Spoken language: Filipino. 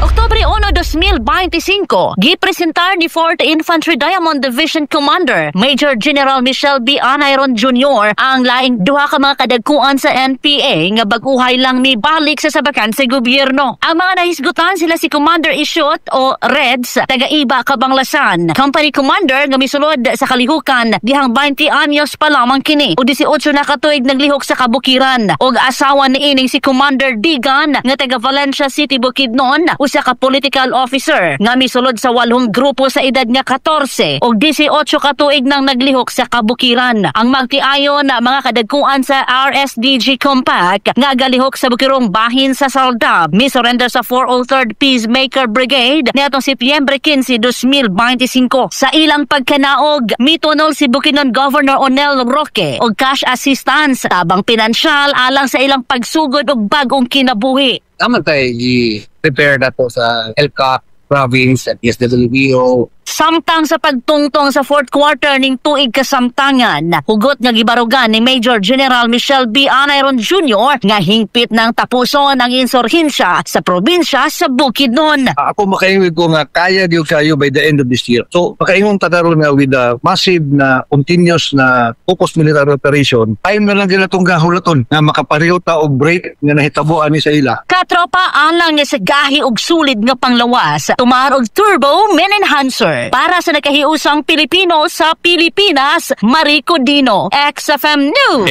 Oktubre 1, 2025, gipresentar ni 4th Infantry Diamond Division Commander Major General Michelle B. Anayron Jr. ang laing duha ka mga kadagkuan sa NPA nga baguhay lang ni balik sa sabakan sa gobyerno. Ang mga nahisgutan sila si Commander Ishot o Reds, taga-Iba, Cabanglasan. Company Commander nga misulod sa kalihukan dihang 20 anyos pa lamang kini. O 18 na katuig naglihok sa kabukiran. Og asawa ni ining si Commander Digan nga taga Valencia City, Bukidnon, usa ka political officer nga misulod sa 8 grupo sa edad nga 14 og 18 katuig nang naglihok sa kabukiran. Ang magtiayon mga kadagkuan sa RSDG Compact nga galihok sa bukirong bahin sa Saldab misurrender sa 403rd Peacemaker Brigade niadtong Setyembre 15, 2025. Sa ilang pagkanaog, mitunol si Bukidnon Governor Onel Roque og cash assistance tabang pinansyal alang sa ilang pagsugod og bagong kinabuhi. Tama tayo i-prepare na to sa ELCAC province at SWBO. Samtang sa pagtungtong sa 4th quarter ning tuig kasamtangan, hugot nga gibarugan ni Major General Michelle B. Anayron Jr. nga hingpit ng tapuson ang insurhensya sa probinsya sa Bukidnon. Ako makaingwig ko nga kaya diyo kayo by the end of this year. So makaingon tataron nga with a massive na continuous na focused military operation, time na lang gila itong gahulaton nga makapareho ta o break nga nahitabuan ni sa ila. Katropa alang nga sa gahi og sulid nga panglawas, tumar og turbo main enhancer. Para sa nakahiusang Pilipino sa Pilipinas, Marico Dino, XFM News.